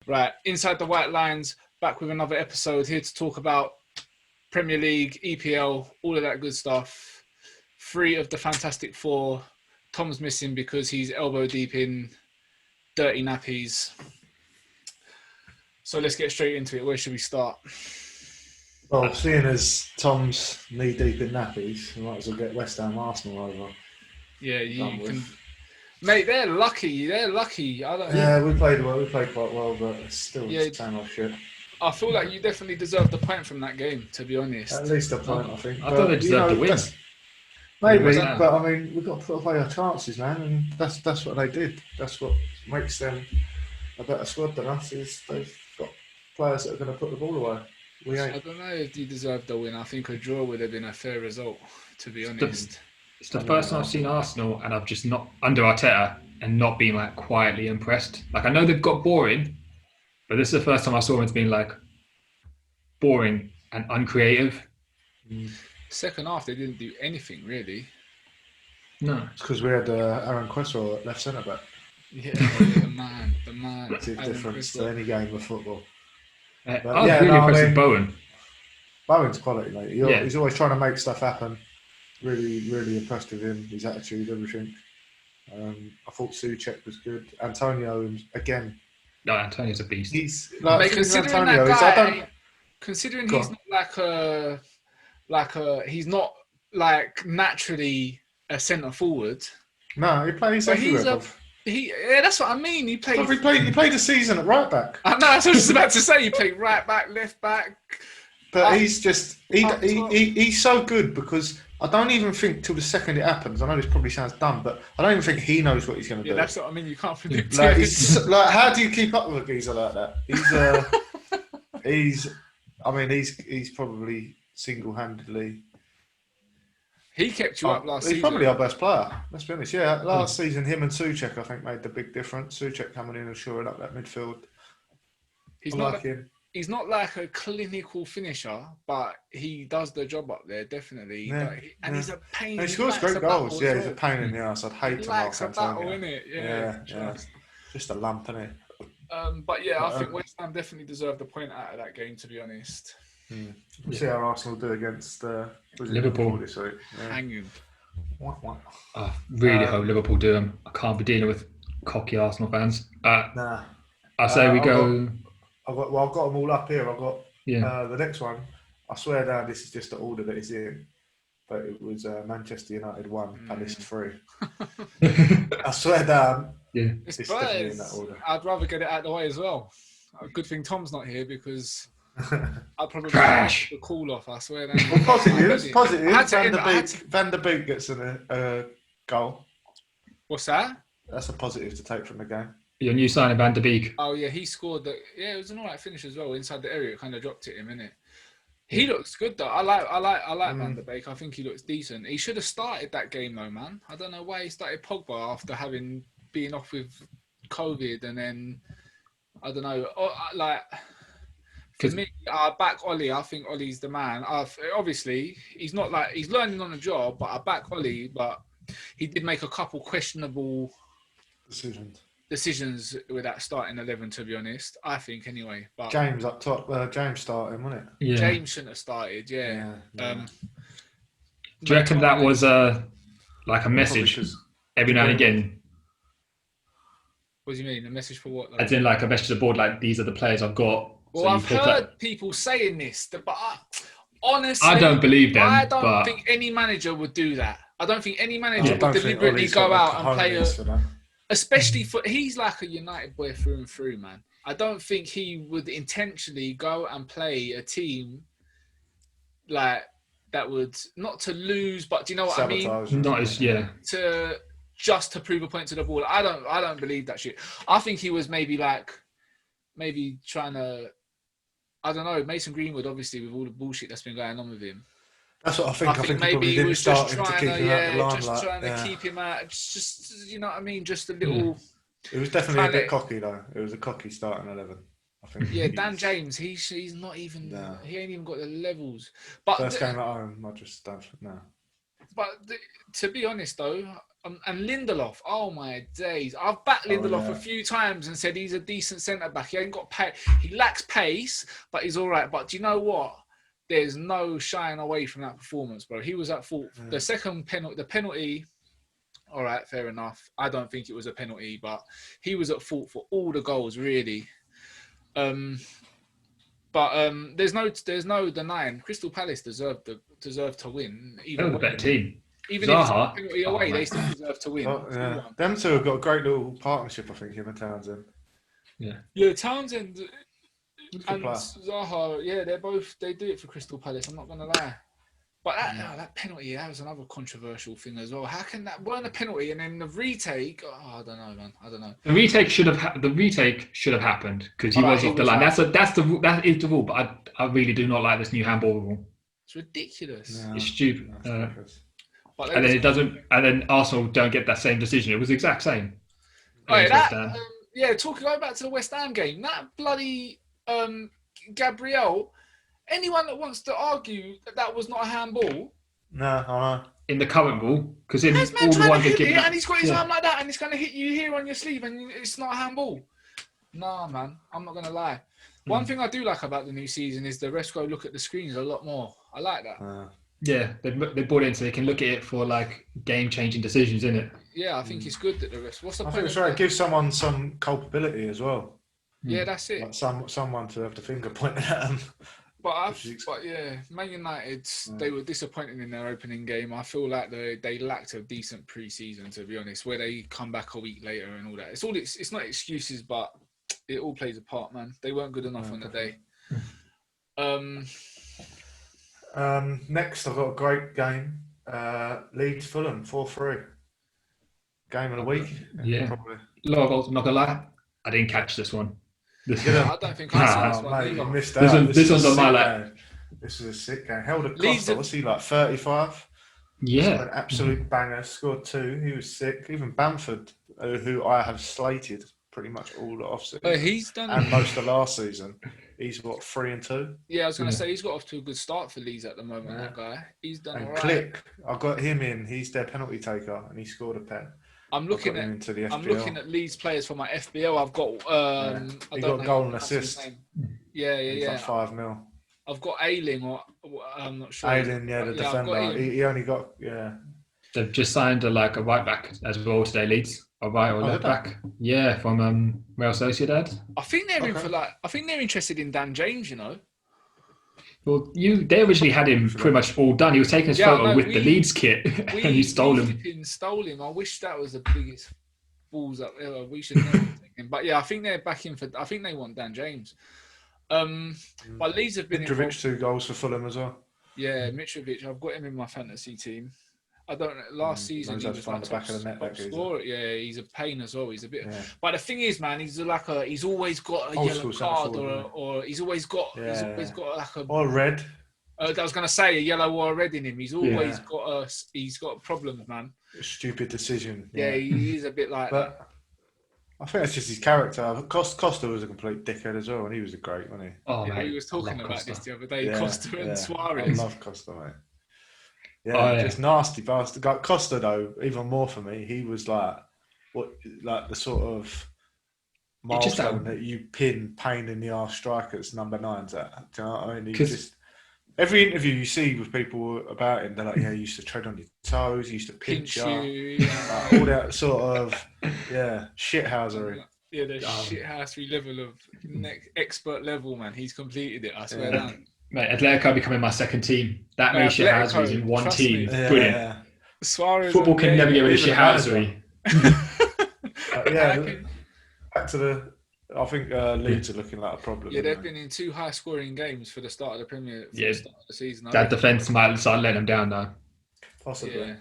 Right, inside the white lines, back with another episode here to talk about Premier League, EPL, all of that good stuff. 3 of the Fantastic Four. Tom's missing because he's elbow deep in dirty nappies. So let's get straight into it. Where should we start? Well, seeing as Tom's knee deep in nappies, we might as well get West Ham Arsenal over. Yeah, you can. Mate, they're lucky. They're lucky. Yeah, we played well. We played quite well, but it's still the same old shit. I feel like you definitely deserved the point from that game, to be honest. At least a point, I think. I thought they deserved the win. Maybe, but I mean, we've got to put away our chances, man, and that's what they did. That's what makes them a better squad than us. Is they've got players that are going to put the ball away. We ain't. I don't know if you deserved the win. I think a draw would have been a fair result, to be honest. It's the first time I've seen Arsenal and I've just not, under Arteta, and not been like quietly impressed. Like I know they've got boring, but this is the first time I saw them as being like boring and uncreative. Second half, they didn't do anything really. No. It's because we had Aaron Cresswell at left centre back. Yeah, the man. It's a difference to any game of football. I was really impressed with Bowen. Bowen's quality, mate. He's always trying to make stuff happen. Really, really impressed with him, his attitude, everything. I thought Soucek was good. Antonio, again. No, Antonio's a beast. He's like, considering Antonio, that guy, considering he's not he's not like naturally a centre forward. No, he plays everywhere. That's what I mean. He played a season at right back. I know. That's what I was just about to say. He played right back, left back. But he's just he's so good because I don't even think till the second it happens. I know this probably sounds dumb, but I don't even think he knows what he's going to do. Yeah, that's what I mean. You can't predict. Like, how do you keep up with a geezer like that? He's probably single-handedly. He kept you up last season. He's probably our best player. Let's be honest. Yeah, last season, him and Soucek, I think, made the big difference. Soucek coming in and shoring up that midfield. He's not like a clinical finisher, but he does the job up there, definitely. Yeah, he's a pain. And he scores great goals. Yeah, he's a pain in the ass. I'd hate to likes mark a battle, Antonio. innit? Yeah. Just a lump, innit? But yeah, I think West Ham definitely deserved the point out of that game, to be honest. We'll see how Arsenal do against Liverpool this week. Yeah. Hanging. I really hope Liverpool do them. I can't be dealing with cocky Arsenal fans. Nah. I say we go. I've got them all up here. I've got the next one. I swear down, this is just the order that it's in. But it was Manchester United 1, Palace 3. I swear down. Yeah. It's definitely in that order. I'd rather get it out of the way as well. A good thing Tom's not here because I'd probably crash the call off. I swear down. Well, positive. Van der Beek gets a goal. What's that? That's a positive to take from the game. Your new signing, Van der Beek. Oh yeah, he scored. It was an alright finish as well inside the area. It kind of dropped it him, innit? He looks good though. I like Van der Beek. I think he looks decent. He should have started that game though, man. I don't know why he started Pogba after being off with COVID, and then I don't know. For me, I back Ollie. I think Ollie's the man. Obviously, he's not like he's learning on the job, but I back Ollie. But he did make a couple questionable decisions with that starting 11, to be honest. I think anyway. But James up top. James starting, wasn't it? Yeah. James shouldn't have started. Yeah. Yeah. Do you reckon that was like a message every now and again? What do you mean? A message for what? As in like a message to the board, like these are the players I've got. Well, I've heard people saying this, but honestly, I don't believe them. I don't think any manager would do that. I don't think any manager would deliberately go out and play especially he's like a United boy through and through, man. I don't think he would intentionally go and play a team like that would not to lose, but do you know what Sabotage. I mean? Not as to prove a point to the ball. I don't believe that shit. I think he was maybe trying to. I don't know. Mason Greenwood, obviously, with all the bullshit that's been going on with him. That's what I think. I think maybe he was just trying to keep him out. Just you know what I mean. Just a little. It was definitely a bit cocky though. It was a cocky starting 11. I think. Yeah, Dan James. He's not even. No. He ain't even got the levels. But first game at home, I just don't know. But to be honest though, And Lindelof, oh my days! I've backed Lindelof a few times and said he's a decent centre back. He ain't got pace. He lacks pace, but he's all right. But do you know what? There's no shying away from that performance, bro. He was at fault. The second penalty, the penalty. All right, fair enough. I don't think it was a penalty, but he was at fault for all the goals, really. But there's no denying Crystal Palace deserved to win. They were the better team. Even if it's a penalty away, they still deserve to win. Them two have got a great little partnership, I think, him and Townsend. Yeah, Townsend and Zaha, they do it for Crystal Palace. I'm not gonna lie. But that penalty, that was another controversial thing as well. How can that weren't a penalty and then the retake? Oh, I don't know, man. I don't know. The retake should have happened because he was off the line. That is the rule. But I really do not like this new handball rule. It's ridiculous. It's stupid. And then it doesn't. And then Arsenal don't get that same decision. It was the exact same. Going back to the West Ham game, that bloody Gabriel. Anyone that wants to argue that was not a handball, no, I know. In the current rule, because in all the ones that give and he's got his arm like that, and it's going to hit you here on your sleeve, and it's not a handball. Nah, man, I'm not going to lie. One thing I do like about the new season is the refs go look at the screens a lot more. I like that. Yeah, they brought it in so they can look at it for like game-changing decisions, isn't it? Yeah, I think it's good that the refs. What's the point? I think it's right. It gives someone some culpability as well. Yeah, that's it. Like someone to have the finger pointed at them. But Man United, they were disappointing in their opening game. I feel like they lacked a decent pre-season, to be honest, where they come back a week later and all that. It's not excuses, but it all plays a part, man. They weren't good enough on the day. Next, I've got a great game. Leeds Fulham 4-3. Game of the week. Yeah, probably. A lot of goals. I'm not gonna lie, I didn't catch this one. I don't think I saw this one. Mate, you missed out. This one's on my lap. This was a sick game. Held a Costa, was he like 35? Yeah. An absolute banger. Scored 2. He was sick. Even Bamford, who I have slated pretty much all the offseason. He's done. And most of last season. He's 3-2. Yeah, I was going to say he's got off to a good start for Leeds at the moment. That guy, he's done all right. Click, I got him in. He's their penalty taker, and he scored a pen. I'm looking at Leeds players for my FPL. I've got he got a goal and assist. Yeah. Like 5 mil. I've got Ayling, or I'm not sure. Ayling, the defender. He only got They've just signed a right back as well today, Leeds. A right or left back. Yeah, from Real Sociedad. I think they're interested in Dan James. You know. Well, they originally had him pretty much all done. He was taking his photo with the Leeds kit, and you stole him. Stole him. I wish that was the biggest balls up ever. We should never take him. But yeah, I think they're back in for. I think they want Dan James. But Leeds have been. Mitrovic 2 goals for Fulham as well. Yeah, Mitrovic. I've got him in my fantasy team. I don't know. Last season he was my top scorer. Yeah, he's a pain as well. He's a bit. Yeah. But the thing is, man, he's always got a yellow card or he's always got like a or red. I was gonna say a yellow or a red in him. He's always got problems, man. A stupid decision. Yeah, he is a bit like that. I think that's just his character. Costa was a complete dickhead as well, and he was a great, wasn't he? Oh, yeah, we was talking about this the other day. Costa and Suarez. I love Costa, mate. Yeah, just nasty bastard. Costa though, even more for me. He was like the sort of milestone that you pin pain in the arse strikers number 9s at. Do you know what I mean? Every interview you see with people about him, they're like, he used to tread on your toes, he used to pinch you, like, all that sort of shithousery. Yeah, the shithousery level of expert level, man. He's completed it. I swear down. Mate, Atletico becoming my second team. That many shithouseries in one team. Brilliant. Suarez Football can never get rid of shithousery. Back to the. I think Leeds are looking like a problem. Yeah, they've been in 2 high-scoring games for the start of the Premier. The start of the season. That defence might start letting them down now. Possibly.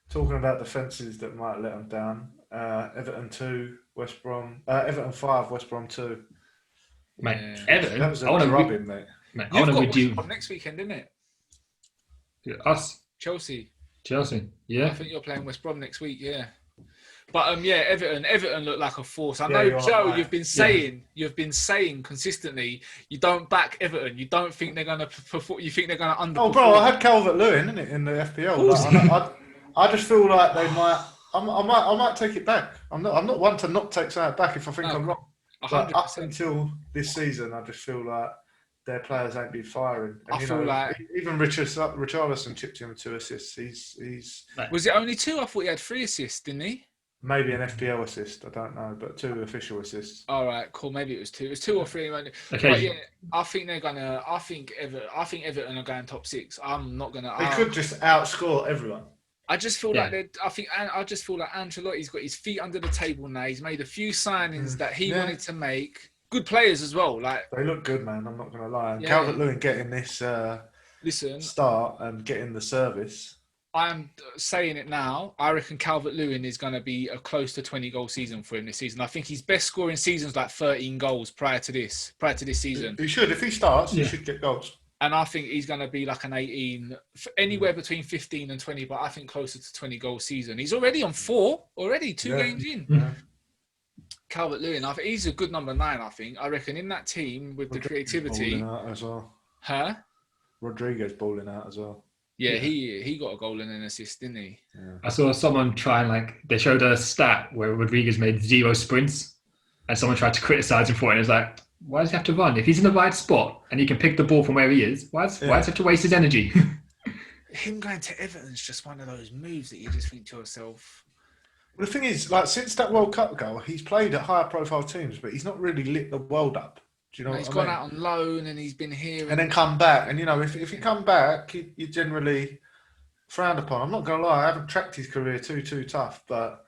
Talking about defences that might let them down. Everton 2, West Brom. Everton 5, West Brom 2. Mate, Everton. That was a drubbing, mate. You've got West Brom next weekend, isn't it? Us. Chelsea. Yeah. I think you're playing West Brom next week. Yeah. But Everton look like a force. I know, Joe. You've been saying consistently, you don't back Everton. You don't think they're going to perform. You think they're going to underperform. Oh, bro, I had Calvert-Lewin in the FPL. I just feel like they might. I might take it back. I'm not one to not take something back if I think I'm wrong. But up 100%. until this season, I just feel like their players ain't been firing. And I feel like even Richarlison chipped him 2 assists. He's was it only 2? I thought he had 3 assists, didn't he? maybe an FPL assist. I don't know, but 2 official assists. All right, cool. Maybe it was 2. It was 2 or 3. Okay. But yeah, I think they're gonna. I think Everton are going top 6. I'm not gonna. They could just outscore everyone. I just feel like I just feel like Ancelotti's got his feet under the table now. He's made a few signings that he wanted to make. Good players as well. Like they look good, man. I'm not gonna lie. And Calvert-Lewin getting this start and getting the service. I'm saying it now. I reckon Calvert-Lewin is going to be a close to 20-goal season for him this season. I think his best scoring season's like 13 goals prior to this season. He should, if he starts, he should get goals. And I think he's going to be like an 18, anywhere between 15 and 20, but I think closer to 20-goal season. He's already on 4, 2 games in. Yeah. Calvert-Lewin, he's a good number 9, I think. I reckon in that team with the creativity. Balling out as well. Huh? Rodriguez balling out as well. Yeah, he got a goal and an assist, didn't he? Yeah. I saw someone try and they showed a stat where Rodriguez made 0 sprints and someone tried to criticize him for it. And it's like, why does he have to run? If he's in the right spot and he can pick the ball from where he is, why does he have to waste his energy? Him going to Everton's just one of those moves that you just think to yourself. Well, the thing is, since that World Cup goal, he's played at higher profile teams, but he's not really lit the world up. Do you know he's gone out on loan and he's been here. And then come back. And, if you come back, you're generally frowned upon. I'm not going to lie, I haven't tracked his career too tough, but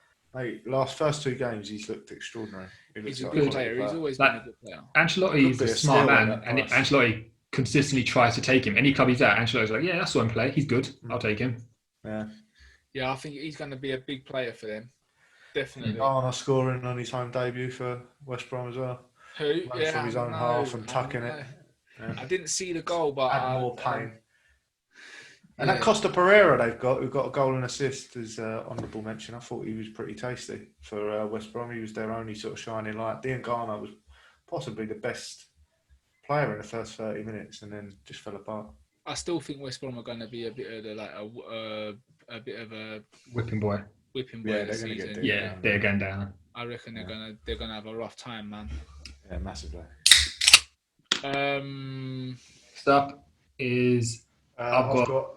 first 2 games, he's looked extraordinary. He's a good player. He's always been a good player. Ancelotti's a smart man, and Ancelotti consistently tries to take him. Any club he's at, Ancelotti's like, I saw him play. He's good. I'll take him. Yeah, I think he's going to be a big player for them. Definitely. Garner scoring on his home debut for West Brom as well. Who? From his own half and tucking it. Yeah. I didn't see the goal, but had more pain. And that Costa Pereira they've got, who got a goal and assist, is honourable mention. I thought he was pretty tasty for West Brom. He was their only sort of shining light. Dean Garner was possibly the best player in the first 30 minutes, and then just fell apart. I still think West Brom are going to be a bit of a whipping boy. Yeah, they're going down. I reckon they're gonna have a rough time, man. Yeah, massively. Stuff is I've got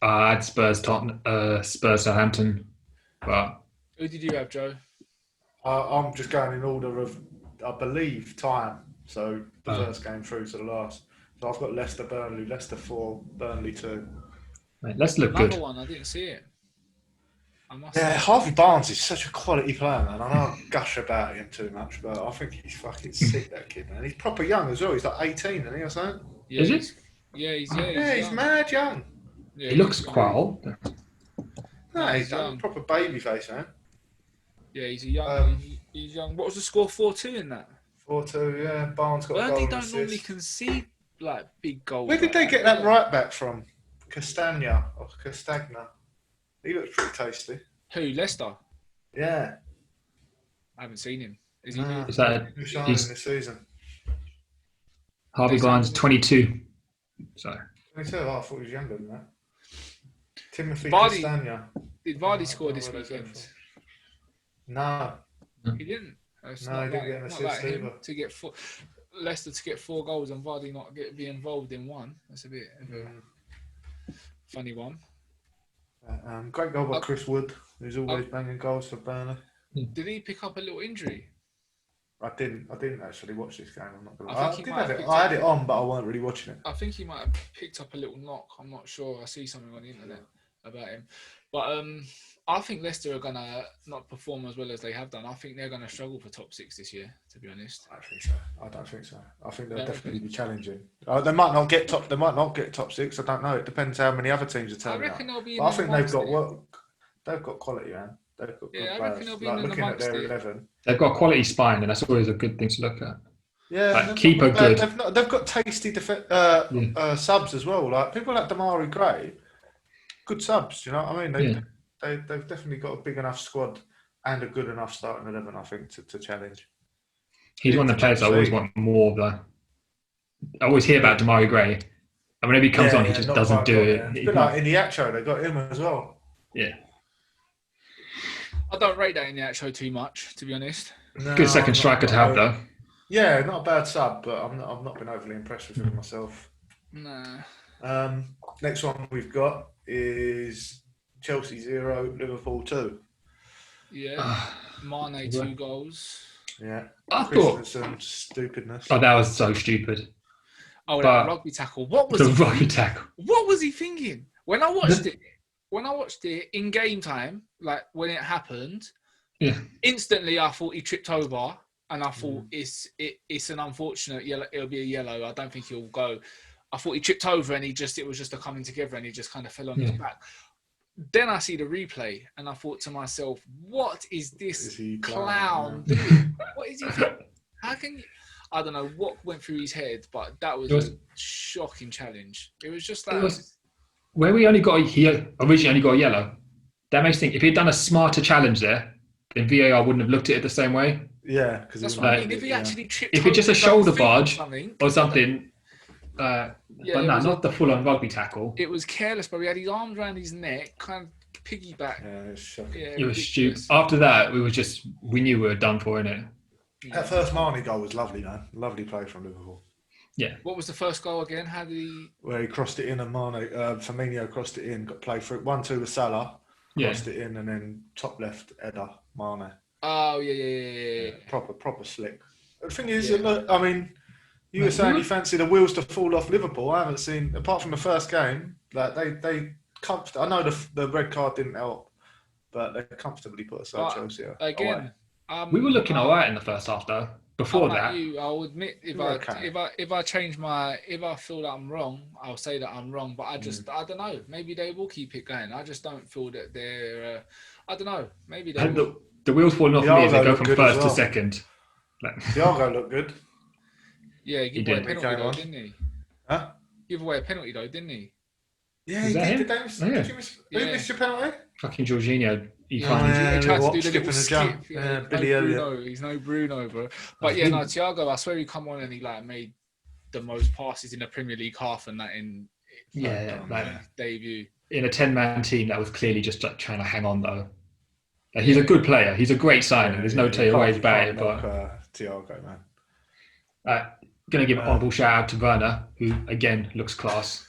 I had Spurs Southampton, but who did you have, Joe? I'm just going in order of, I believe, time. So the first game through to the last. So I've got Leicester, Burnley, Leicester 4, Burnley 2. Mate, let's look Another good. one, I didn't see it. Harvey Barnes is such a quality player, man. I don't gush about him too much, but I think he's fucking sick, that kid, man. He's proper young as well. He's like 18, isn't he, or something? Yeah, is he? He's mad young. Yeah, he looks quite old. No, he's a proper baby face, man. Yeah, he's a young. He's young. What was the score? 4-2 in that. 4-2, yeah. Barnes got a goal. Burnley and don't assist. normally concede like big goals. Where did they get that right back from? Castagna. He looks pretty tasty. Who? Leicester? Yeah. I haven't seen him. Is he? Is that Who's shining this season? Harvey Barnes, 22. So 22. Oh, I thought he was younger than that. Timothy Vardy. Castagna. Did Vardy score this weekend? No. He didn't. It's No, he didn't get an assist either. To get Leicester to get 4 goals and Vardy not be involved in 1. That's a bit of a funny one. Great goal by Chris Wood, who's always banging goals for Burnley. Did he pick up a little injury? I didn't actually watch this game. I'm not gonna I I had it on, but I wasn't really watching it. I think he might have picked up a little knock. I'm not sure. I see something on the internet about him. But I think Leicester are going to not perform as well as they have done. I think they're going to struggle for top 6 this year, to be honest. I don't think so. I think they'll definitely be challenging. They might not get top. They might not get top 6. I don't know. It depends how many other teams are turning up. They'll be. I think they've got quality, man. They've got good I players. reckon they'll be in looking at their it. 11. they've got a quality spine, and that's always a good thing to look at. Yeah, keeper good. They've got tasty subs as well. Like people like Damari Gray, good subs. You know what I mean? They've definitely got a big enough squad and a good enough starting 11, I think, to challenge. He's one of the players I always want more of. I always hear about Damari Gray, And whenever he comes on, he just not doesn't quite do got it. there. He It's a bit can't- like in the Acho, they got him as well. Yeah. I don't rate that in the show too much, to be honest. No, Good second I'm striker not to have, really. though. Yeah, not a bad sub, but I've not been overly impressed with him myself. Nah. Next one we've got is Chelsea 0, Liverpool 2. Yeah. Mane 2 goals. Yeah. I thought Christensen, stupidness. that was so stupid. Oh, But that rugby tackle. What was The he rugby thinking? tackle. What was he thinking? When I watched it in game time, like when it happened, Yeah. instantly I thought he tripped over, and I thought it's an unfortunate yellow. It'll be a yellow. I don't think he'll go. I thought he tripped over, and it was just a coming together, and he just kind of fell on his back. Then I see the replay, and I thought to myself, "What is this clown doing? What is he doing? How can you?" I don't know what went through his head, but that was a shocking challenge. It was just like where he originally only got a yellow. That makes me think if he'd done a smarter challenge there, then VAR wouldn't have looked at it the same way. Yeah, because that's what I mean. If he actually tripped, if it's just a over shoulder his feet barge or something, Yeah, but no, not the full-on rugby tackle. it was careless, but he had his arms around his neck, kind of piggyback. Yeah, it's shocking. Yeah, It was ridiculous. stupid. After that, we knew we were done for, innit? That first Mane goal was lovely, man. Lovely play from Liverpool. Yeah. What was the first goal again? How did he? Where he crossed it in and Firmino crossed it in, got played through 1-2 with Salah, crossed it in, and then top left header, Mane. Oh yeah. Proper slick. The thing is, look, I mean, you were saying you fancy the wheels to fall off Liverpool. I haven't seen, apart from the first game, like they I know the red card didn't help, but they comfortably put aside Chelsea. Again, we were looking alright in the first half, though. Before that, I'll admit if I change if I feel that I'm wrong, I'll say that I'm wrong. But I don't know. Maybe they will keep it going. I just don't feel that they're. I don't know. Maybe they. The wheels falling off me as they go from first to second. Thiago looked good. Yeah, he gave away a penalty though, didn't he? Huh? Give away a penalty though, didn't he? Yeah, he did. Did you miss? Who missed your penalty? Fucking Jorginho. He tried to do the little skip. Billy Elliot. He's no Bruno, bro. But yeah, no, Thiago, I swear he come on and he made the most passes in the Premier League half and that in debut. In a 10-man team, that was clearly just trying to hang on though. He's a good player. He's a great signing. There's no two ways about it. But Thiago, man. Going to give an honourable shout out to Werner, who again looks class.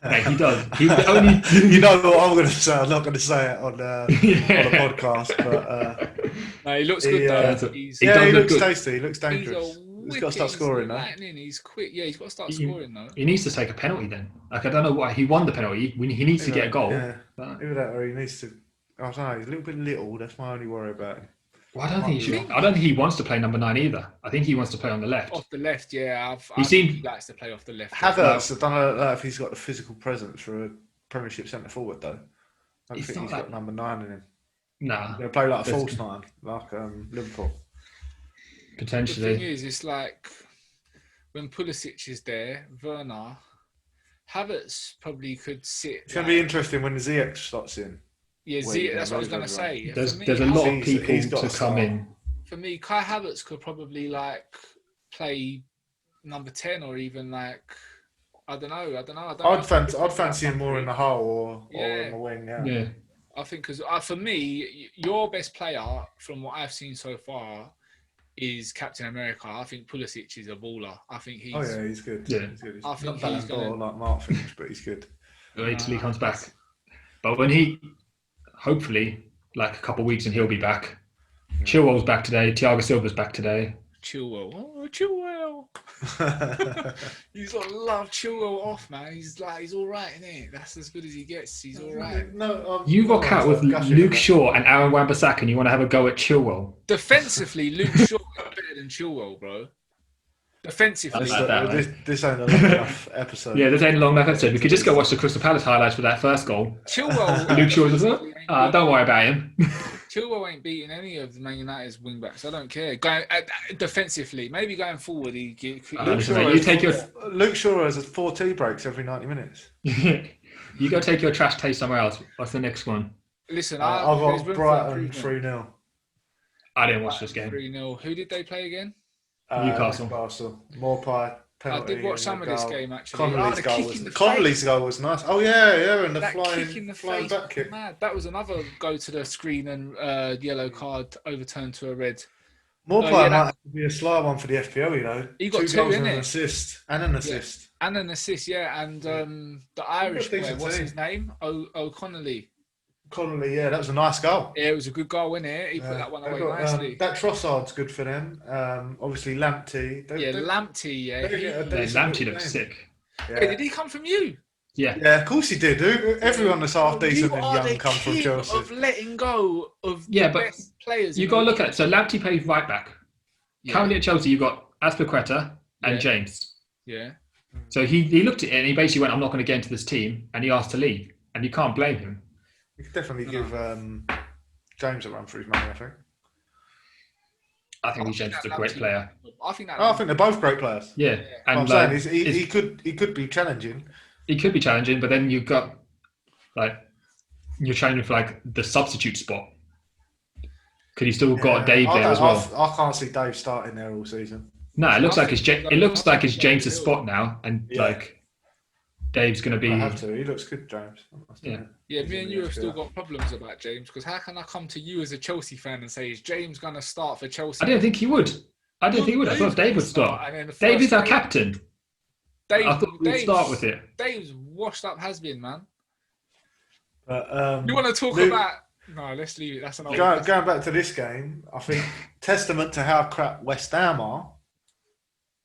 Mate, he does. He's the only. You know what I'm going to say. I'm not going to say it on the podcast, but no, he looks good though. He looks tasty. He looks dangerous. He's got to start scoring now. He's quick. Yeah, he's got to start scoring though. He needs to take a penalty then. I don't know why he won the penalty. He needs to get a goal. Yeah, either that or he needs to. I don't know. He's a little bit little. That's my only worry about him. Well, I don't think he wants to play number 9 either. I think he wants to play on the left. Off the left, yeah. He likes to play off the left. Havertz, I don't know if he's got the physical presence for a Premiership centre forward though. I don't think he's got number 9 in him. Nah. He's going to play like a false 9, like Liverpool. Potentially. The thing is, it's like when Pulisic is there, Werner, Havertz probably could sit. It's going to be interesting when the ZX slots in. Yeah, that's what I was going to say. There's a lot of people to come in. For me, Kai Havertz could probably play number 10 or even I don't know. I'd fancy him more in the hole or in the wing. Yeah. I think because for me, your best player from what I've seen so far is Captain America. I think Pulisic is a baller. I think he's. Oh yeah, he's good. Yeah, he's good. I think not he's going like Mark Finch, but he's good. Wait till he comes back. But when he, hopefully, a couple of weeks and he'll be back. Yeah. Chilwell's back today. Thiago Silva's back today. Chilwell. Oh, Chilwell. He's got to love Chilwell off, man. He's all right, isn't he? That's as good as he gets. He's all right. You got cat with Luke Shaw and Aaron Wan-Bissaka and you want to have a go at Chilwell. Defensively, Luke Shaw is better than Chilwell, bro. Defensively. This ain't a long enough episode. Yeah, this ain't a long enough episode. We could just go watch the Crystal Palace highlights for that first goal. Chilwell. Luke Shaw doesn't. Don't worry about him. Chilwell ain't beating any of Man United's wing backs. I don't care. Going defensively, maybe going forward, Luke Shaw has 4 tea breaks every 90 minutes. You go take your trash taste somewhere else. What's the next one? Listen, I've got Brighton 3-0. I didn't watch this game. 3-0. Who did they play again? Newcastle. Morpie penalty. I did watch and some the of this goal. game actually. Connolly's the goal kick was in the Connolly's face. goal was nice. Oh yeah, and the That kick in the flying face, back kick. mad. That was another go to the screen and yellow card overturned to a red. Morpie might have to be a sly one for the FPL, you know. He got 2 goals in and an it. assist. And an assist. And an assist, yeah. And the Irish boy, what's his name? O'Connolly. Connolly, yeah, that was a nice goal. Yeah, it was a good goal, wasn't it? He put that one away nicely. That Trossard's good for them. Obviously, Lamptey. Lamptey, yeah. Lamptey looks sick. Yeah. Hey, did he come from you? Yeah. Yeah, of course he did. Everyone that's half decent and young come from You are the king Chelsea. of letting go of the but best players. You got to look at it. So Lamptey plays right back. Currently at Chelsea, you've got Azpilicueta and James. Yeah. So he looked at it and he basically went, I'm not going to get into this team. And he asked to leave. And you can't blame him. You could definitely give James a run for his money, I think. I think James is a great player. I think they're both great players. Yeah. And what I'm saying is he could be challenging. He could be challenging, but then you've got you're challenging for the substitute spot. Could he still got Dave there as well? I can't see Dave starting there all season. No, it looks like it's James's spot now, and Dave's going to be. I have to. He looks good, James. Yeah, me and you have still got problems about James, because how can I come to you as a Chelsea fan and say, is James going to start for Chelsea? I didn't think he would. I thought Dave would start. Dave is our captain. I thought we'd start with it. Dave's washed up has-been, man. But, you want to talk about... No, let's leave it. That's an old... Going back to this game, I think testament to how crap West Ham are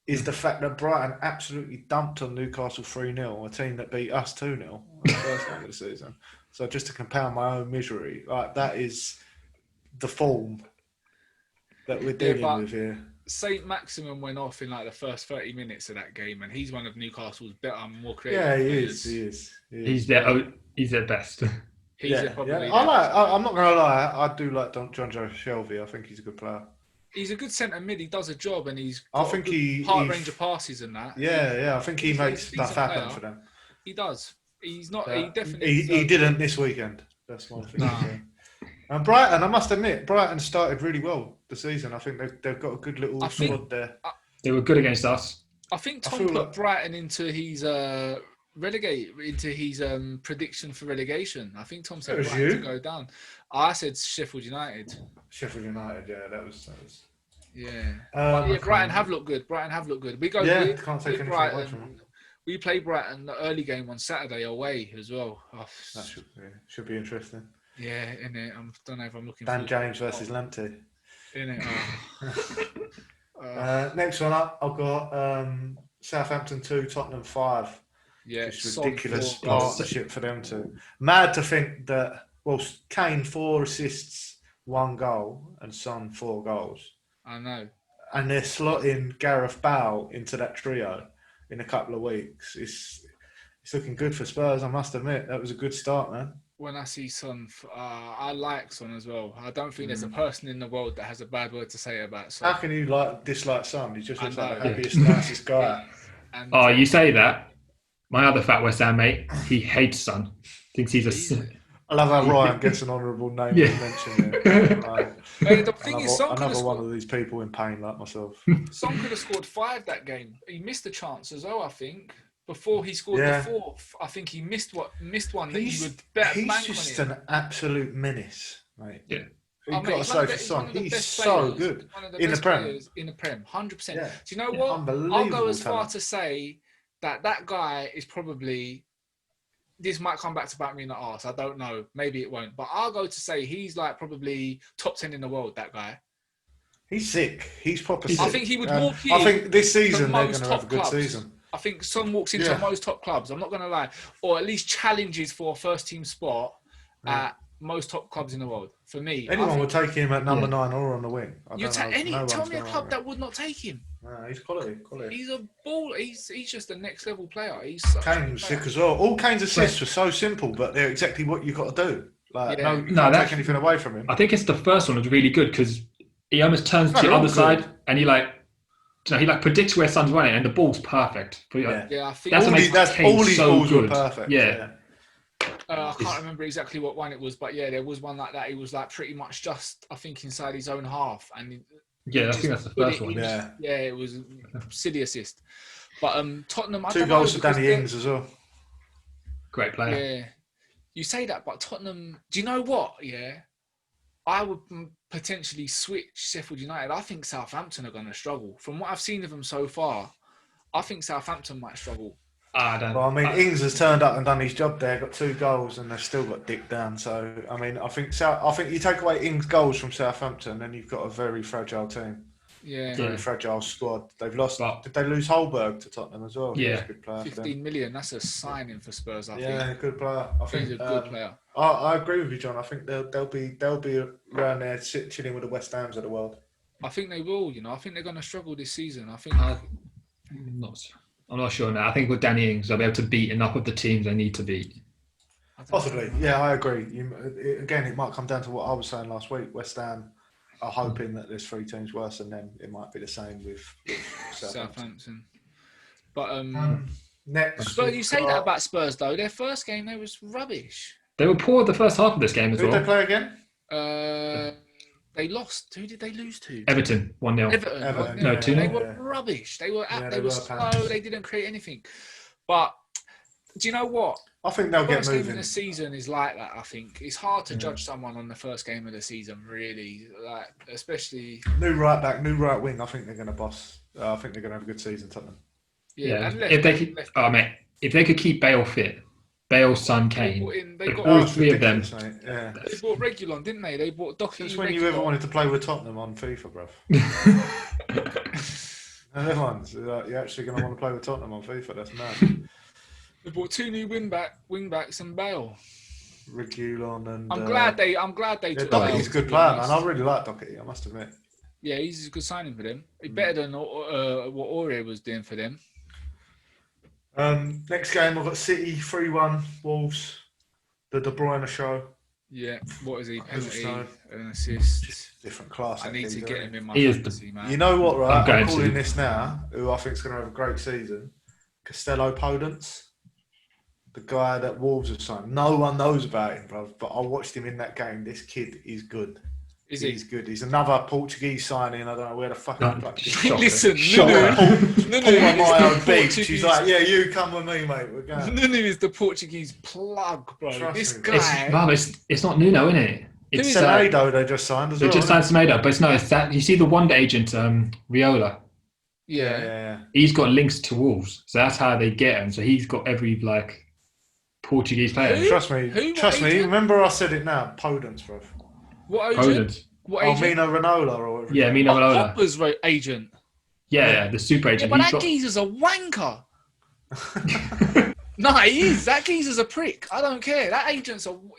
is the fact that Brighton absolutely dumped on Newcastle 3-0, a team that beat us 2-0 the first game of the season. So just to compound my own misery, that is the form that we're dealing with here. St. Maximin went off in the first 30 minutes of that game, and he's one of Newcastle's better and more creative players. He is. He's their best. I'm not going to lie, I do like John Joe Shelby. I think he's a good player. He's a good centre mid. He does a job, and he's got a range of passes and that. Yeah. I think he makes stuff happen for them. He does. He's not. He definitely. He didn't this weekend. That's one thing. And Brighton, I must admit, Brighton started really well the season. I think they've got a good little squad there. They were good against us. I think Tom put Brighton into his prediction for relegation. I think Tom said Brighton to go down. I said Sheffield United. Sheffield United, yeah, that was. Yeah. Brighton have looked good. We go. Yeah, can't take anything away from them. We play Brighton the early game on Saturday away as well. That should be interesting. Yeah, innit? I don't know if I'm looking. Dan James versus Lamptey. Innit? Next one up, I've got Southampton 2, Tottenham 5. Yeah, it's ridiculous partnership for them two. Mad to think that. Well, Kane 4 assists, 1 goal, and Son 4 goals. I know. And they're slotting Gareth Bale into that trio in a couple of weeks. It's looking good for Spurs, I must admit. That was a good start, man. When I see Son, I like Son as well. I don't think there's a person in the world that has a bad word to say about Son. How can you dislike Son? He just looks like the happiest, nicest guy. And, you say that. My other fat West Ham mate, he hates Son. Thinks he's a... I love how Ryan gets an honourable name to mention it. The thing is, another one of these people in pain like myself. Son could have scored 5 that game. He missed a chance as well, I think. Before he scored the 4th, I think he missed one that he would better bank on it. He's just an absolute menace, mate. Yeah. You've got to say for Son, he's so good in the Prem. In the Prem, 100%. Yeah. Do you know what? I'll go as far to say that guy is probably... This might come back to bite me in the arse. I don't know. Maybe it won't. But I'll go to say he's probably top 10 in the world, that guy. He's sick. He's proper sick. I think he would walk in. I think this season they're going to have a good season. I think Son walks into most top clubs. I'm not going to lie. Or at least challenges for a first team spot at most top clubs in the world. For me. Anyone would take him at number 9 or on the wing. Tell me a club that would not take him. No, he's quality. He's a ball. He's just a next level player. Kane was sick as well. All Kane's assists were so simple, but they're exactly what you've got to do. You can't take anything away from him. I think it's the first one was really good because he almost turns to the other side and he predicts where Son's running and the ball's perfect. I think all these balls were perfect. Yeah. I can't remember exactly what one it was, but there was one like that. He was pretty much just, I think, inside his own half, and I think that's the first one. Yeah, it was a silly assist. But Tottenham, I 2 don't know, goals for because Danny Ings as well. Great player. Yeah, you say that, but Tottenham. Do you know what? Yeah, I would potentially switch Sheffield United. I think Southampton are going to struggle. From what I've seen of them so far, I think Southampton might struggle. Well, I mean, Ings has turned up and done his job there. Got 2 goals, and they've still got dick down. So, I mean, I think you take away Ings' goals from Southampton, and you've got a very fragile team. Yeah, Very fragile squad. They've lost. Did they lose Holberg to Tottenham as well? Yeah, a good player. 15 million. That's a signing for Spurs. I think. Yeah, good player. I think he's a good player. I agree with you, John. I think they'll be around there chilling with the West Hams of the world. I think they will. You know, I think they're going to struggle this season. I think. I'm not sure now. I think with Danny Ings, they'll be able to beat enough of the teams they need to beat. Possibly. Yeah, I agree. Again, it might come down to what I was saying last week. West Ham are hoping that there's 3 teams worse than them. It might be the same with Southampton. But next, but you say that about Spurs though. Their first game, they was rubbish. They were poor the first half of this game as well. Who did they play again? They lost. Who did they lose to? Everton, 1-0. Everton. No, 2-0. They were rubbish. They were slow. They didn't create anything. But do you know what? I think they'll get moving. First game of the season is like that. I think it's hard to judge someone on the first game of the season. Really, like especially new right back, new right wing. I think they're going to boss. I think they're going to have a good season, Tottenham. Yeah, if they could keep Bale fit, Bale, Son, Kane, all 3 of them. Yeah. They bought Regulon, didn't they? They bought Doherty. Since when you ever wanted to play with Tottenham on FIFA, bruv? No one's. You're actually going to want to play with Tottenham on FIFA? That's mad. They bought 2 new wing backs and Bale. Regulon and. I'm glad they took Bale. Doherty's a good player, man. I really like Doherty. I must admit. Yeah, he's a good signing for them. Better than what Aurier was doing for them. Next game, I've got City 3-1 Wolves. The De Bruyne show. Yeah, what is he? Penalty, an assist. Different class. I need to get him in my fantasy, man. You know what, right? I'm calling this now, who I think is going to have a great season. Costello Podence. The guy that Wolves have signed. No one knows about him, bro. But I watched him in that game. This kid is good. He's good. He's another Portuguese signing. I don't know where the fuck he's Listen, Nunu on my own beach. He's like, yeah, you come with me, mate. We're going. Nunu is the Portuguese plug, bro. Trust me, guy. It's not Nuno, isn't it? It's Semedo they just signed as well. They just signed Semedo, but it's that. You see the wonder agent, Riola. Yeah. He's got links to Wolves, so that's how they get him. So he's got every Portuguese player. Trust me. Remember I said it now. Podence, bro. What agent? What agent? Mino Ranola or whatever. Yeah, Mino Ranola. Popper's agent. Yeah, the super agent. Yeah, but that geezer's a wanker. No, he is. That geezer's a prick. I don't care. That agent's I don't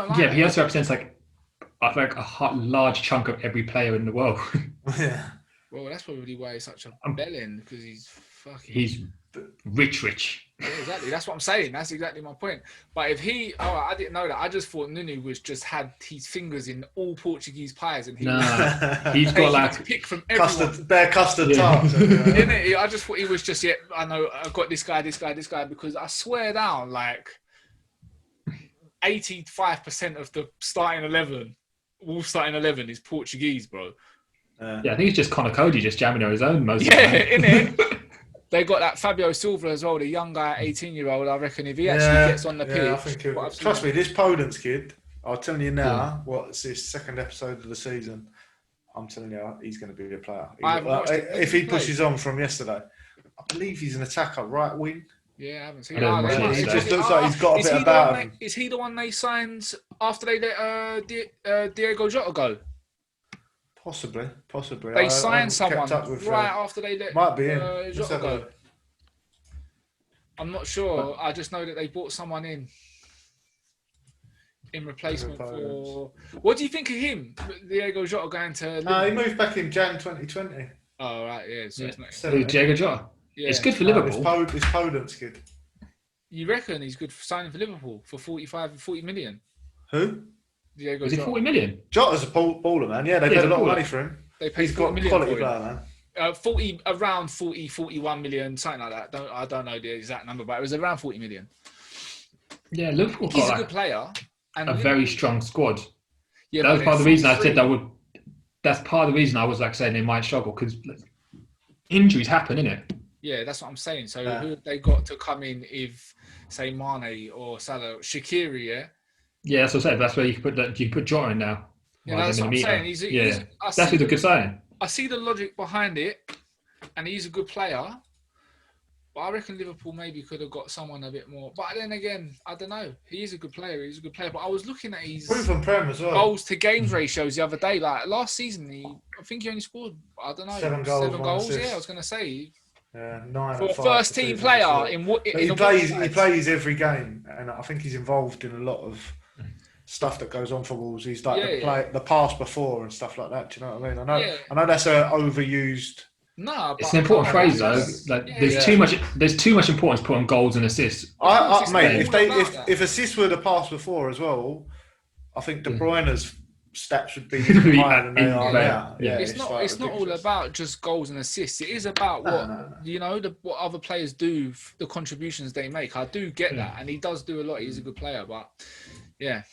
like. Yeah, but he also represents a large chunk of every player in the world. Yeah. Well, that's probably why he's such a bellend, because he's fucking. He's rich. Yeah, exactly. That's what I'm saying. That's exactly my point. But if I didn't know that. I just thought Nunu had his fingers in all Portuguese pies, and he's got to pick from everyone. Custard tarts. I just thought he was just I know I've got this guy, because I swear down 85% of the starting 11, Wolves starting 11 is Portuguese, bro. I think it's just Conor Cody just jamming on his own most of the time. Innit? They got that Fabio Silva as well, the young guy, 18-year-old. I reckon if he actually gets on the pitch... Trust me, this Podence kid, I'm telling you now, what's this second episode of the season, I'm telling you, he's going to be a player. If he pushes on from yesterday, I believe he's an attacker, right wing. Yeah, I haven't seen him. He just looks like he's got a bit about him. Is he the one they signed after they let Diego Jota go? Possibly. They signed someone right after they let Jota go. I'm not sure. I just know that they brought someone in replacement for... What do you think of him, Diego Jota, going to... No, he moved back in Jan 2020. Oh, right, yeah. So it's not... Diego Jota? Yeah. It's good for Liverpool. It's Podence good. You reckon he's good for signing for Liverpool for 40 million? Who? Diego Jota. 40 million? Jota's a baller, man. Yeah, they paid a lot of money for him. They paid 40 million quality player, man. Around 41 million, something like that. I don't know the exact number, but it was around 40 million. Yeah, Liverpool. He's a good player. And a very strong squad. Yeah, that was part of the reason I said that would. That's part of the reason I was saying they might struggle, because injuries happen, innit? Yeah, that's what I'm saying. So Yeah. who have they got to come in if, say, Mane or Salah, Shaqiri, yeah? Yeah, that's what I said. That's where you can put that. You can put Jota in now. Yeah, While that's he's what in I'm the saying. meter. That's a good signing. I see the logic behind it, and he's a good player. But I reckon Liverpool maybe could have got someone a bit more. But then again, I don't know. He is a good player. He's a good player. But I was looking at his Proven Prem as well. goals to games ratios the other day. Like last season, I think he only scored, I don't know, 7 goals, 1 assist. Yeah, I was going to say. Yeah, 9 For a and 5 first team player he plays every game, and I think he's involved in a lot of stuff that goes on for Wolves. He's like the pass before and stuff like that. Do you know what I mean? I know that's a overused. No, it's an important phrase though. Like there's too much. There's too much importance put on goals and assists. Mate, if assists were the pass before as well, I think De Bruyne's stats would be higher than they are now. Yeah, it's not all about just goals and assists. It is about what other players do, the contributions they make. I do get that, and he does do a lot. He's a good player, but yeah.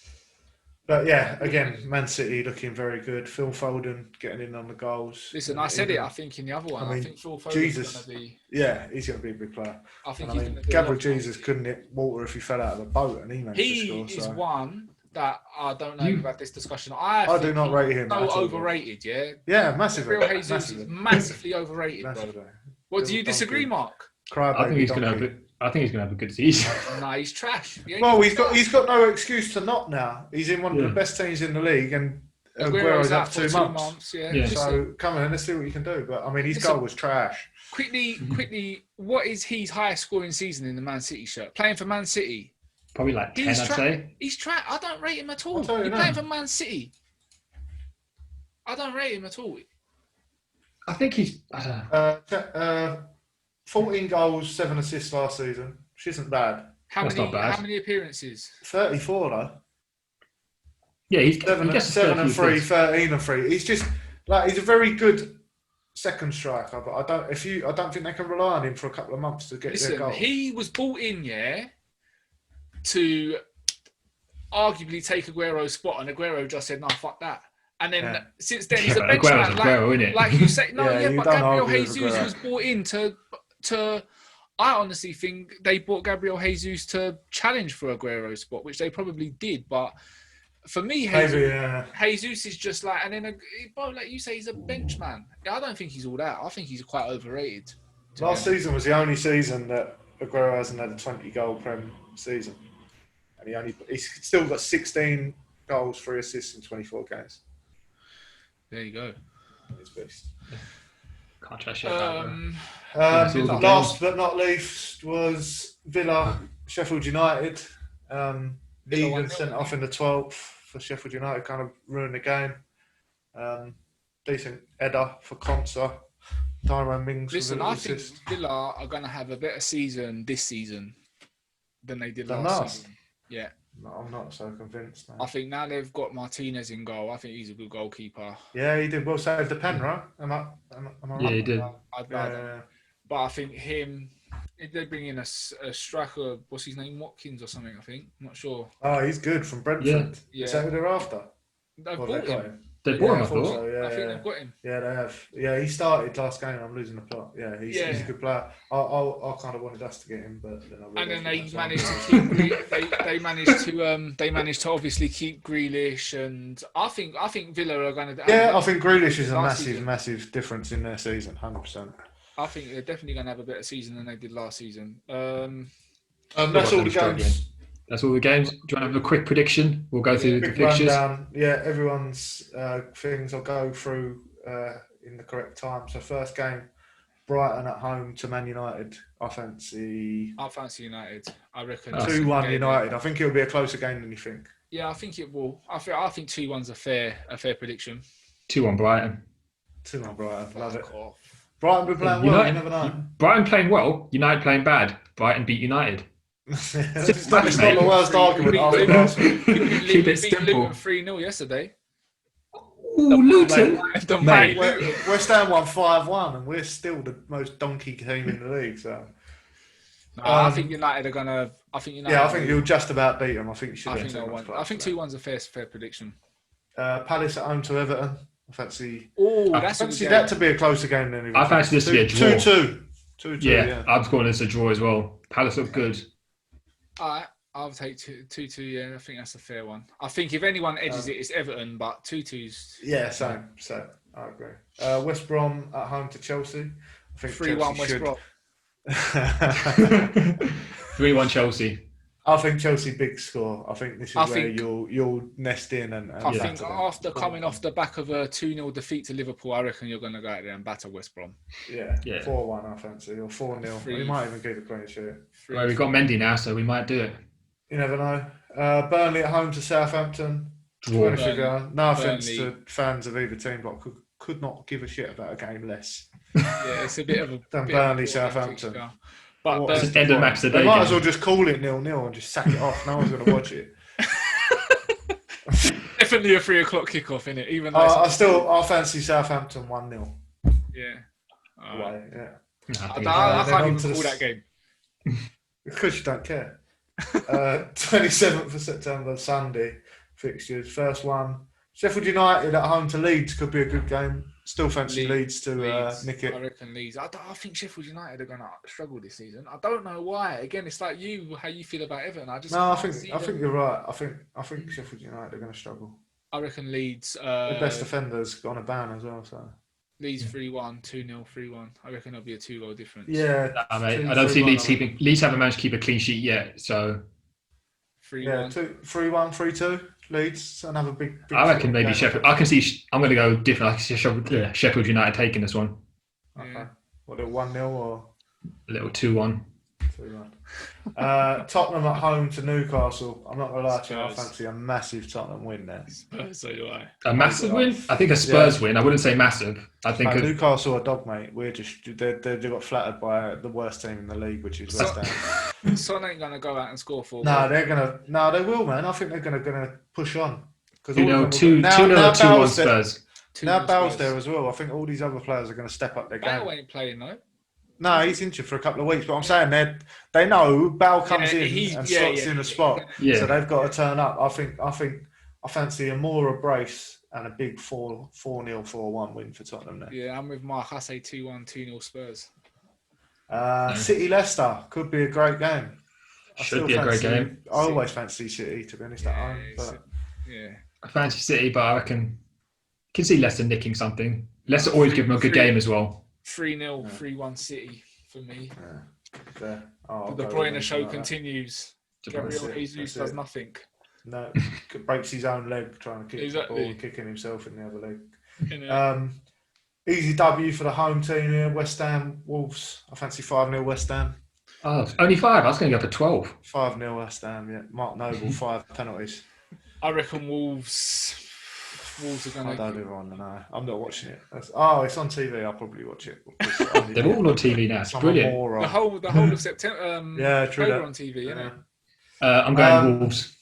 But yeah, again, Man City looking very good. Phil Foden getting in on the goals. Listen, I said it. I think in the other one, I think Phil Foden's going to be. Yeah, he's going to be a big player. I think Gabriel Jesus couldn't hit water if he fell out of a boat, and he managed to score. He is one that I don't know about this discussion. I do not rate him. So overrated, yeah. Yeah, massively. Gabriel Jesus is massively overrated, bro. What do you disagree, Mark? I think he's going to have a good season. No, he's trash. Well, he's got no excuse to not now. He's in one of the best teams in the league, and Aguero's out for 2 months. Yeah. So come on, let's see what you can do. But I mean, his goal was trash. Quickly, what is his highest scoring season in the Man City shirt? Playing for Man City. Probably like 10, I'd say. He's trash. I don't rate him at all. He's playing for Man City. I don't rate him at all. I think he's. I don't know. 14 goals, 7 assists last season, which isn't bad. How many appearances? 34 though. Yeah, he's 7 and 3, 13 and 3. He's just he's a very good second striker, but I don't think they can rely on him for a couple of months to get their goal. He was brought in, to arguably take Aguero's spot, and Aguero just said, "No, fuck that." And then since then, he's a benchman. Like you say, but Gabriel Jesus was brought in to. I honestly think they brought Gabriel Jesus to challenge for Aguero's spot, which they probably did. But for me, Jesus is just like, and then, like you say, he's a benchman. I don't think he's all that. I think he's quite overrated. Last season was the only season that Aguero hasn't had a 20-goal Prem season, and he's still got 16 goals, 3 assists in 24 games. There you go. He's beast. Can't trust you. Last but not least was Villa, Sheffield United. Egan sent off in the 12th for Sheffield United, kind of ruined the game. Decent header for Konsa. Tyrone Mings. Listen, I think Villa are going to have a better season this season than they did last season. Yeah. No, I'm not so convinced. No. I think now they've got Martinez in goal. I think he's a good goalkeeper. Yeah, he did well save the pen, right? Am I right? Yeah, he did. But I think if they bring in a striker, what's his name, Watkins or something, I think. I'm not sure. Oh, he's good from Brentford. Yeah. Is that who they're after? They've bought him. They bought him, I thought. So, I think they've got him. Yeah, they have. Yeah, he started last game. I'm losing the plot. Yeah, he's a good player. I kind of wanted us to get him, but then they managed to keep. they managed to obviously keep Grealish, and I think Villa are going to. Yeah, I think Grealish is a massive difference in their season, 100%. I think they're definitely going to have a better season than they did last season. That's all the games. That's all the games. Do you want to have a quick prediction? We'll go through the fixtures. Rundown. Yeah, everyone's things I'll go through in the correct time. So first game, Brighton at home to Man United. I fancy United. I reckon 2-1 United. I think it'll be a closer game than you think. Yeah, I think it will. I think 2-1's a fair prediction. 2-1 Brighton. 2-1 Brighton. Love it. Brighton been playing well. You never know. Brighton playing well. United playing bad. Brighton beat United. It's not the worst argument. Keep it simple. Luton 3-0 yesterday. Ooh, Luton. Mate, West Ham won 5-1 and we're still the most donkey team in the league. So, I think United are gonna. I think you'll just about beat them. I think you should. I think 2-1's a fair prediction. Palace at home to Everton. I fancy. That's that to be a closer game than. I fancy this to be a draw. 2-2. 2-2, Yeah, I'm calling this a draw as well. Palace look good. I'll take 2-2. Yeah, I think that's a fair one. I think if anyone edges it, it's Everton, but 2-2's. Yeah, same. I agree. West Brom at home to Chelsea. I think 3-1 Chelsea West Brom. 3-1 Chelsea. I think Chelsea big score. I think this is where think- you'll nest in and I think batter them. after coming off the back of a 2-0 defeat to Liverpool, I reckon you're going to go out there and batter West Brom. Yeah. 4-1 I fancy, or 4-0. Three- We might even give a clean sheet. Well, we've got Mendy now, so we might do it. You never know. Burnley at home to Southampton. Draw. No offence Burnley. to fans of either team, but could not give a shit about a game less. Yeah, it's a bit of a Than bit of a Burnley, boring Southampton. fixture. But What is Just end of match They today. might as well just call it 0-0 and just sack it off. No one's going to watch it. definitely a 3 o'clock kickoff, innit? Even though I fancy Southampton 1-0 yeah. away. Yeah, I then can't on even to the call s- that game. because you don't care. 27th of September, Sunday fixtures. First one, Sheffield United at home to Leeds could be a good game. Still fancy Leeds to nick I it. reckon Leeds. I think Sheffield United are going to struggle this season. I don't know why. Again, it's like how you feel about Everton. I think you're right. I think Sheffield United are going to struggle. I reckon Leeds. The best defenders on a ban as well. So Leeds 3-1, 2-0, 3-1. I reckon it'll be a 2-goal difference. yeah, Mate, I don't see Leeds haven't managed to keep a clean sheet yet. So 3-1. 3-1, 3-2. Leeds, another big I reckon maybe game. Sheffield. I can see. I'm going to go different. I can see Sheffield United taking this one. Okay. Yeah. What, a 1-0 or A little 2-1. 2-1? Tottenham at home to Newcastle. I'm not going to lie to you, I Spurs. fancy a massive Tottenham win there. So do I. A massive win? I think a Spurs win. I wouldn't say massive. I think Newcastle are dog, mate. They got flattered by the worst team in the league, which is West Ham. Son ain't going to go out and score 4 No, goals. they will, man. I think they're gonna push on. Because 2-0, 2-1 Spurs. Now Bale's there as well. I think all these other players are going to step up their game. Bale ain't playing though. No, he's injured for a couple of weeks, but I'm saying they know Bale comes in and slots in a spot, Yeah. so they've got to turn up. I fancy a more a brace and a big 4-0, 4-1 win for Tottenham there. Yeah, I'm with Mark. I say 2-1, 2-0 Spurs. City Leicester could be a great game. Should be a great game. I always fancy City, to be honest, at home. But Yeah. I fancy City, but I reckon can see Leicester nicking something. Leicester always give them a good game as well. 3-0, 3-1 City for me. yeah. The De Bruyne show continues. Gabriel Jesus does nothing. No, breaks his own leg trying to kick the ball, kicking himself in the other leg. Easy W for the home team here. West Ham, Wolves. I fancy 5-0 West Ham. Oh, only 5. I was going to go for 12. 5-0 West Ham, yeah. Mark Noble, 5 penalties. I reckon Wolves are going I to... don't even know. I'm not watching it. It's on TV. I'll probably watch it. They're all on TV now. It's brilliant. The whole of September, yeah, true. October on TV, yeah. I'm going Wolves.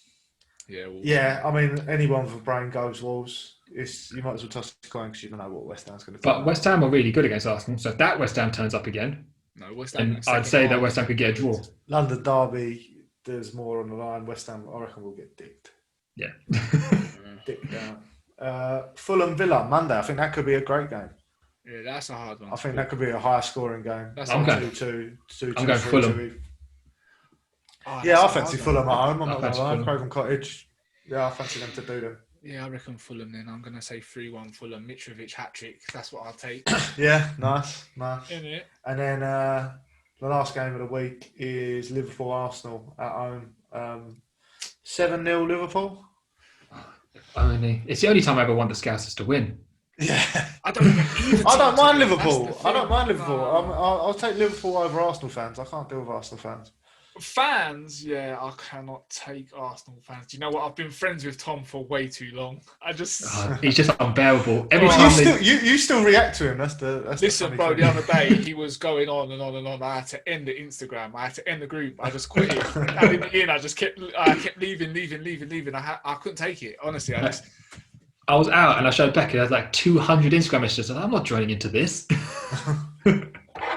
Yeah, Wolves. Yeah, I mean, anyone with a brain goes Wolves. You might as well toss the coin because you don't know what West Ham's going to do. But West Ham are really good against Arsenal. So if that West Ham turns up again, No, West Ham. then I'd say that West Ham could get a draw. London derby, there's more on the line. West Ham, I reckon, will get dicked. Yeah. Dicked down. Fulham Villa, Monday. I think that could be a great game. Yeah, that's a hard one. I think that could be a higher scoring game. I'm going 2-2, I'm going 3-2. Fulham. Yeah, I fancy Fulham at home. I'm not going to fancy lie. Fulham. Craven Cottage. Yeah, I fancy them to do them. Yeah, I reckon Fulham then. I'm going to say 3-1 Fulham. Mitrovic hat-trick. That's what I'll take. Yeah, nice. Innit? And then the last game of the week is Liverpool-Arsenal at home. 7-0 Liverpool. It's the only time I ever want the Scousers to win. Yeah. I don't mind Liverpool. I don't mind Liverpool. I'll take Liverpool over Arsenal fans. I can't deal with Arsenal fans. Fans, yeah, I cannot take Arsenal fans. Do you know what? I've been friends with Tom for way too long. He's just unbearable. Every But time you still react to him. That's Listen, the bro, funny the thing. other day he was going on and on and on. I had to end the Instagram. I had to end the group. I just quit it. And in the end, I kept leaving. I couldn't take it. Honestly, I was out and I showed Becky, there's like 200 Instagram messages. I'm not joining into this.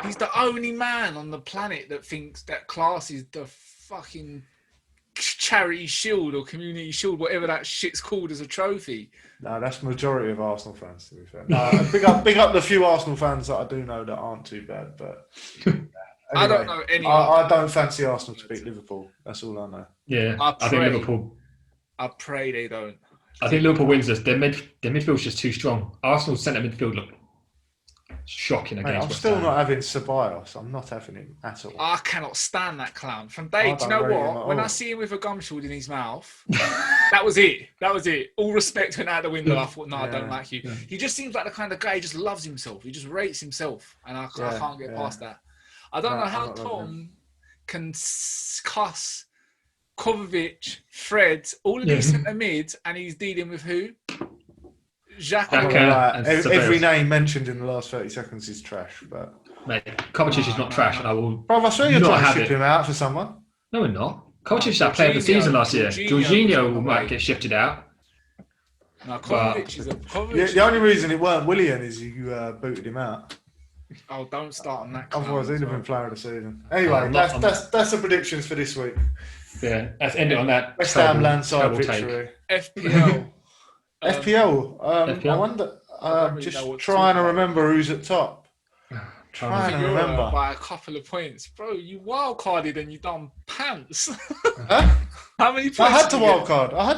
He's the only man on the planet that thinks that class is the fucking Charity Shield or Community Shield, whatever that shit's called, as a trophy. No, that's majority of Arsenal fans, to be fair. No, big up the few Arsenal fans that I do know that aren't too bad. But anyway, I don't know any. I don't fancy Arsenal to beat Liverpool. That's all I know. Yeah, I think Liverpool. I pray they don't. I think Liverpool wins this. Their midfield's just too strong. Arsenal's centre midfield look shocking against. I'm still not having Ceballos. I'm not having him at all. I cannot stand that clown. From day, do you know what? When I see him with a gum shield in his mouth, that was it. That was it. All respect went out the window. I thought, no, I don't like you. Yeah. He just seems like the kind of guy who just loves himself. He just rates himself, and I can't get past that. I don't know how Tom can cuss Kovacic, Fred, all of these centre mids, and he's dealing with who? Xhaka. Every name mentioned in the last 30 seconds is trash, but mate, Kovacic is not trash, and I will. Bro, I swear you're trying to ship him out for someone. No, we're not. Kovacic is that player of the season last year. Jorginho might get shifted out. No, Kovacic is a. The only reason it weren't Willian is you booted him out. Oh, don't start on that. Otherwise, he'd have been player of the season. Anyway, that's the predictions for this week. Yeah, let's end it on that. West Ham landside victory. FPL. FPL. I wonder. Just trying to remember who's at top. Trying to remember by a couple of points, bro. You wildcarded and you done pants. Huh? How many points? I had to wildcard. And I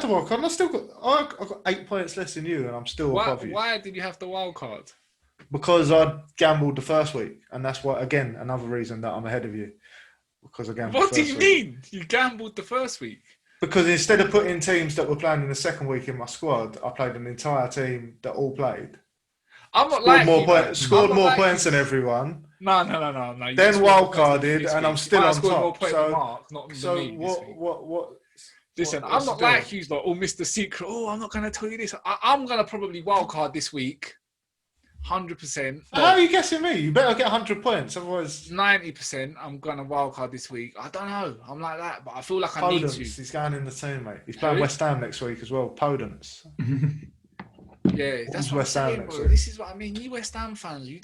got 8 points less than you, and I'm still above you. Why did you have the wildcard? Because I gambled the first week, and that's why, again, another reason that I'm ahead of you. Because I gambled. What do you mean? You gambled the first week? Because instead of putting teams that were playing in the second week in my squad, I played an entire team that all played. I'm not scored more points than everyone. No. Then wildcarded, and I'm still on top. What? Listen, I'm not like you, like, oh, Mr. Secret. Oh, I'm not going to tell you this. I'm going to probably wildcard this week. 100%. How are you guessing me? You better get 100 points, otherwise. 90%. I'm going to wildcard this week. I don't know. I'm like that, but I feel like I need to. He's going in the team, mate. He's playing West Ham next week as well. Podence. Yeah, that's what West I'm Ham saying, bro. This is what I mean. You West Ham fans, you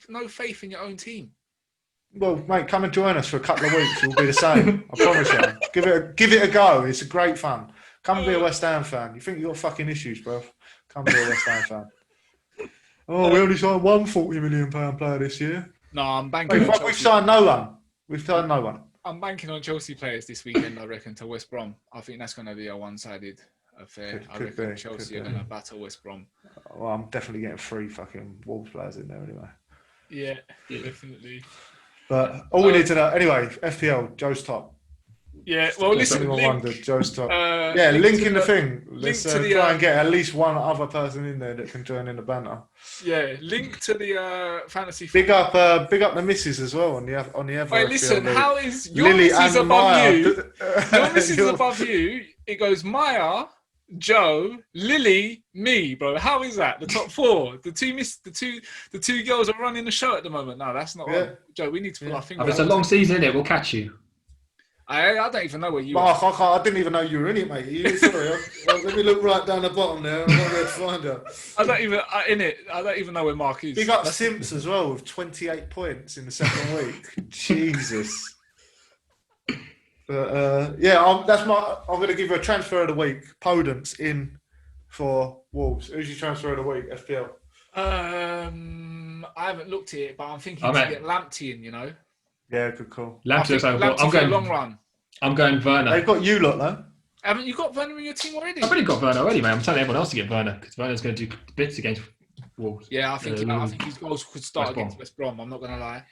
no faith in your own team. Well, mate, come and join us for a couple of weeks. We'll be the same. I promise you. Give it a go. It's a great fun. Come and be a West Ham fan. You think you got fucking issues, bro? Come and be a West Ham fan. Oh, we only signed one £40 million player this year. No, I'm banking on Chelsea. We've signed no one. We've signed no one. I'm banking on Chelsea players this weekend, I reckon, to West Brom. I think that's going to be a one-sided affair. I reckon Chelsea are going to battle West Brom. Well, I'm definitely getting 3 fucking Wolves players in there anyway. Yeah, definitely. But all we need to know, anyway, FPL, Joe's top. Yeah, well, listen. Joe's top. Link in the thing. Let's try and get at least one other person in there that can join in the banter. Yeah, link to the fantasy. Big up the missus as well on the other. Wait, listen. How is your missus above you? Your missus is above you. It goes Maya, Joe, Lily, me, bro. How is that? The top 4. The two girls are running the show at the moment. No, that's not right. Joe, we need to pull our fingers. It's a long season, isn't it? We'll catch you. I don't even know where you are. I didn't even know you were in it, mate. Sorry. Let me look right down the bottom there. I'm not going to find her. I don't even know where Mark is. Big up Simps as well with 28 points in the second week. Jesus. But I'm going to give you a transfer of the week. Podence in for Wolves. Who's your transfer of the week? FPL. I haven't looked at it, but I'm thinking to get Lamptey in. You know. Yeah, good call. I'm going long run. I'm going Werner. They've got you lot though. Haven't you got Werner in your team already? I've already got Werner already, man. I'm telling everyone else to get Werner because Werner's going to do bits against Wolves. Yeah, I think his goals could start against West Brom. I'm not going to lie.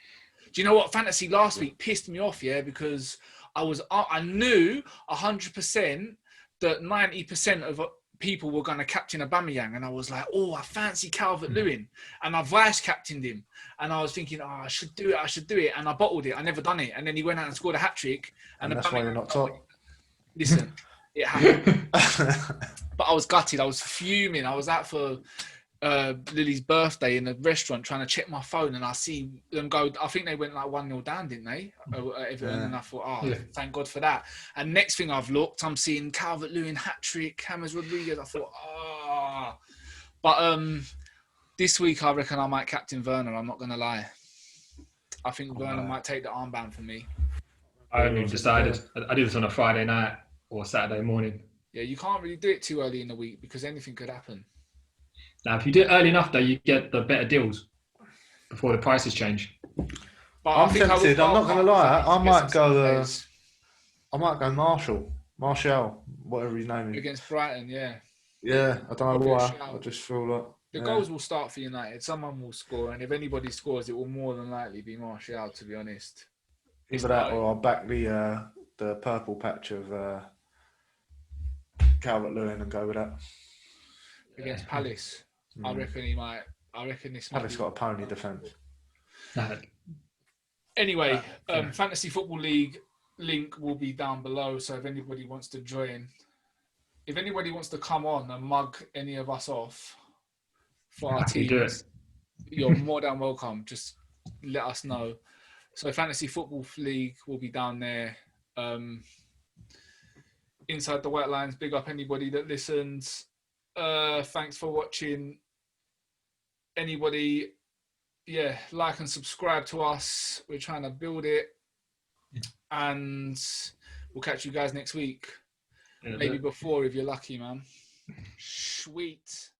Do you know what? Fantasy last week pissed me off, because I knew 100% that 90% of people were going to captain Aubameyang, and I was like, I fancy Calvert-Lewin, and I vice-captained him, and I was thinking, I should do it, and I bottled it. I never done it, and then he went out and scored a hat-trick. And that's why you're not top. Listen, it happened. But I was gutted. I was fuming. I was out for Lily's birthday in a restaurant trying to check my phone, and I see them go. I think they went like 1-0 down, didn't they? And I thought, thank God for that. And next thing I've looked, I'm seeing Calvert-Lewin hat-trick, James Rodriguez. I thought, But this week I reckon I might captain Werner. I'm not going to lie. I think Werner might take the armband for me. I haven't even decided. I do this on a Friday night or Saturday morning. Yeah, you can't really do it too early in the week because anything could happen. Now, if you do it early enough, though, you get the better deals before the prices change. But I'm tempted. I'm not going to lie. I might go. I might go Martial, whatever his name is. Against Brighton, yeah. Yeah, I don't know why. I just feel like the goals will start for United. Someone will score, and if anybody scores, it will more than likely be Martial. To be honest, either that or I'll back the purple patch of Calvert-Lewin and go with that against Palace. I reckon he might. I reckon this. Palace got a pony defence. Anyway, Fantasy Football League link will be down below. So if anybody wants to join, if anybody wants to come on and mug any of us off for our teams, you're more than welcome. Just let us know. So Fantasy Football League will be down there. Inside the White Lines, big up anybody that listens. Thanks for watching. Anybody, like and subscribe to us. We're trying to build it. And we'll catch you guys next week. Maybe before if you're lucky, man. Sweet.